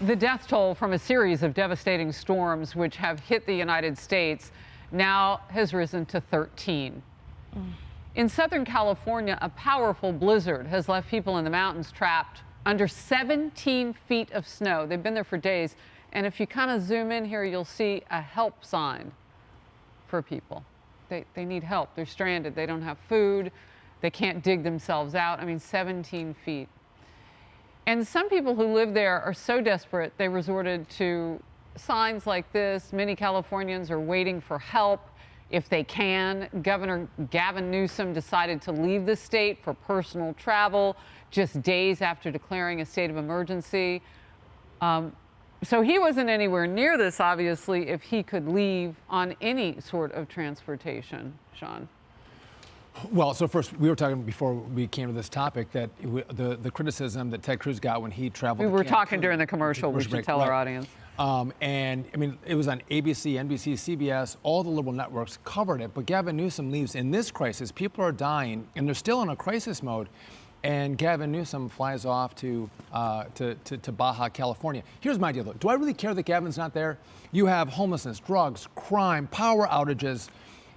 The death toll from a series of devastating storms which have hit the United States now has risen to 13. In Southern California, a powerful blizzard has left people in the mountains trapped under 17 feet of snow. They've been there for days. And if you kind of zoom in here, you'll see a help sign for people. They need help. They're stranded. They don't have food. They can't dig themselves out. I mean, 17 feet. And some people who live there are so desperate, they resorted to signs like this. Many Californians are waiting for help if they can. Governor Gavin Newsom decided to leave the state for personal travel just days after declaring a state of emergency. So he wasn't anywhere near this, obviously, if he could leave on any sort of transportation. Sean? Well, so first, we were talking before we came to this topic that the criticism that Ted Cruz got when he traveled. We were talking during the commercial. We should tell our audience. And I mean, it was on ABC, NBC, CBS, all the liberal networks covered it. But Gavin Newsom leaves in this crisis. People are dying, and they're still in a crisis mode. And Gavin Newsom flies off to Baja California. Here's my deal, though. Do I really care that Gavin's not there? You have homelessness, drugs, crime, power outages.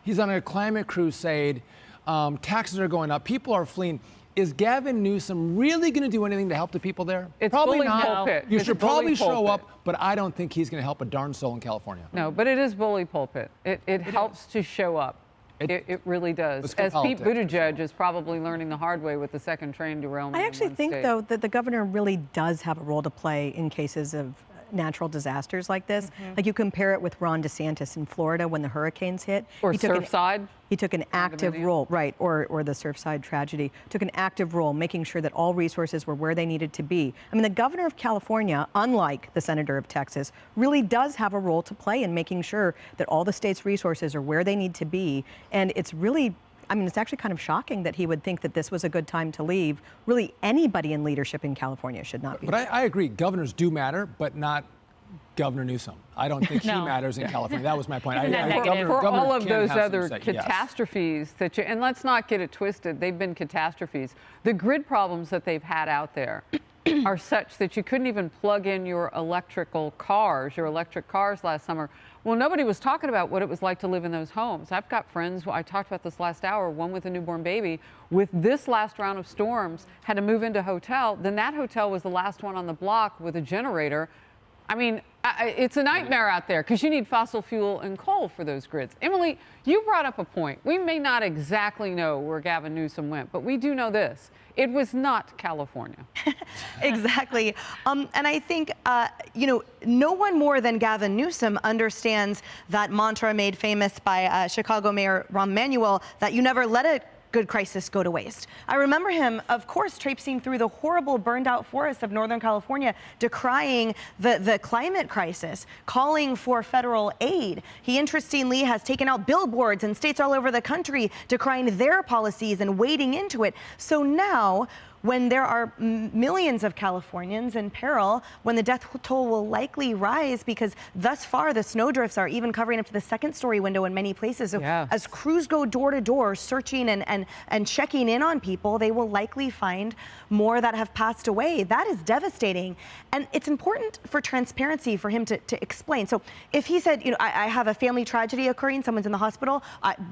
He's on a climate crusade. Taxes are going up. People are fleeing. Is Gavin Newsom really going to do anything to help the people there? It's probably bully not. pulpit. You It's should bully probably show pulpit. up, but I don't think he's going to help a darn soul in California. No, but it is bully pulpit. It helps to show up. It really does. As Pete Buttigieg is probably learning the hard way with the second train derailment. I actually think, though, that the governor really does have a role to play in cases of natural disasters like this. Like you compare it with Ron DeSantis in Florida when the hurricanes hit. Or Surfside. He took an active role, right, or the Surfside tragedy, took an active role making sure that all resources were where they needed to be. I mean, the governor of California, unlike the senator of Texas, really does have a role to play in making sure that all the state's resources are where they need to be. And it's really, I mean, it's actually kind of shocking that he would think that this was a good time to leave. Really, anybody in leadership in California should not be. But I agree, governors do matter, but not Governor Newsom. I don't think he matters in California. That was my point. For all of those other yes. catastrophes that and let's not get it twisted, they've been catastrophes. The grid problems that they've had out there are such that you couldn't even plug in your electric cars last summer. Well, nobody was talking about what it was like to live in those homes. I've got friends, I talked about this last hour, one with a newborn baby, with this last round of storms, had to move into a hotel. Then that hotel was the last one on the block with a generator. I mean, it's a nightmare out there because you need fossil fuel and coal for those grids. Emily, you brought up a point. We may not exactly know where Gavin Newsom went, but we do know this. It was not California. Exactly. And I think, no one more than Gavin Newsom understands that mantra made famous by Chicago Mayor Rahm Emanuel, that you never let a good crisis go to waste. I remember him, of course, traipsing through the horrible burned out forests of Northern California, decrying the climate crisis, calling for federal aid. He interestingly has taken out billboards in states all over the country decrying their policies and wading into it. So now, when there are millions of Californians in peril, when the death toll will likely rise because thus far the snowdrifts are even covering up to the second-story window in many places. So as crews go door to door searching and checking in on people, they will likely find more that have passed away. That is devastating. And it's important for transparency for him to explain. So if he said, I have a family tragedy occurring, someone's in the hospital,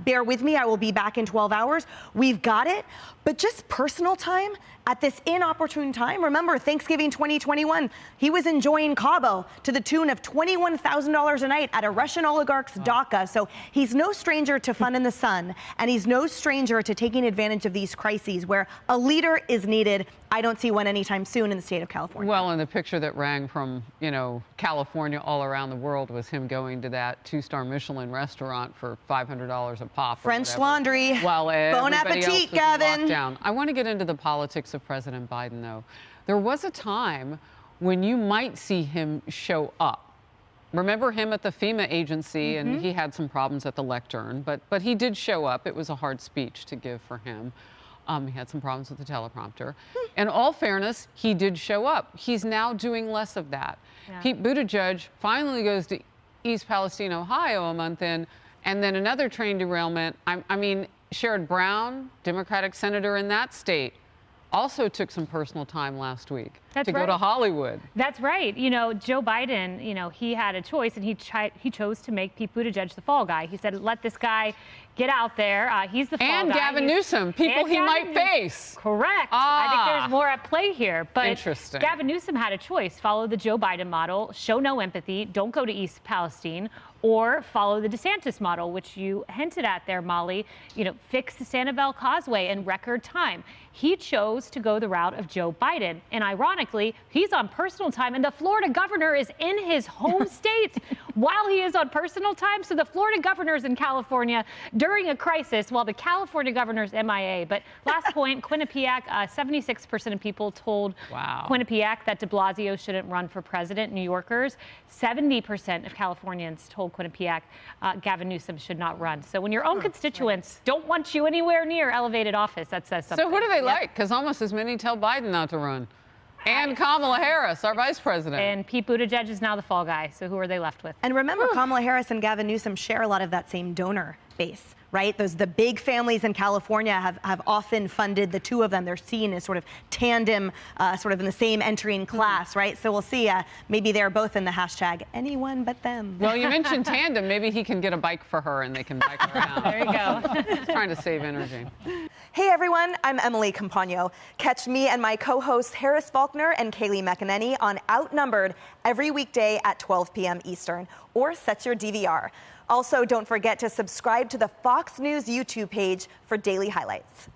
bear with me, I will be back in 12 hours. We've got it. But just personal time at this inopportune time. Remember, Thanksgiving 2021, he was enjoying Cabo to the tune of $21,000 a night at a Russian oligarch's dacha. So he's no stranger to fun in the sun, and he's no stranger to taking advantage of these crises where a leader is needed. I don't see one anytime soon in the state of California. Well, and the picture that rang from, California all around the world was him going to that 2-star Michelin restaurant for $500 a pop. French Laundry. While Bon appetit, Gavin. I want to get into the politics of President Biden, though. There was a time when you might see him show up. Remember him at the FEMA agency, and he had some problems at the lectern, but he did show up. It was a hard speech to give for him. He had some problems with the teleprompter. In all fairness, he did show up. He's now doing less of that. Yeah. Pete Buttigieg finally goes to East Palestine, Ohio a month in, and then another train derailment. I mean, Sherrod Brown, Democratic senator in that state, also took some personal time last week. to go to Hollywood. That's right. You know, Joe Biden, you know, he had a choice, and he chose to make Pete Buttigieg the fall guy. He said, let this guy get out there. He's the fall guy. And Gavin Newsom, people he might face. Correct. I think there's more at play here. But interesting. Gavin Newsom had a choice. Follow the Joe Biden model, show no empathy, don't go to East Palestine, or follow the DeSantis model, which you hinted at there, Molly. You know, fix the Sanibel Causeway in record time. He chose to go the route of Joe Biden. And ironically, he's on personal time, and the Florida governor is in his home state while he is on personal time. So the Florida governor is in California during a crisis while the California governor's MIA. But last point, Quinnipiac, 76% of people told Quinnipiac that de Blasio shouldn't run for president. New Yorkers, 70% of Californians told Quinnipiac Gavin Newsom should not run. So when your own constituents don't want you anywhere near elevated office, that says something. So who do they like? Because almost as many tell Biden not to run. And Kamala Harris, our vice president. And Pete Buttigieg is now the fall guy. So who are they left with? And remember, Kamala Harris and Gavin Newsom share a lot of that same donor base, right? The big families in California have often funded the two of them. They're seen as sort of tandem, sort of in the same entering class, right? So we'll see. Maybe they're both in the hashtag anyone but them. Well, you mentioned tandem. Maybe he can get a bike for her and they can bike around. There you go. He's trying to save energy. Hey everyone, I'm Emily Compagno. Catch me and my co-hosts Harris Faulkner and Kaylee McEnany on Outnumbered every weekday at 12 p.m. Eastern, or set your DVR. Also, don't forget to subscribe to the Fox News YouTube page for daily highlights.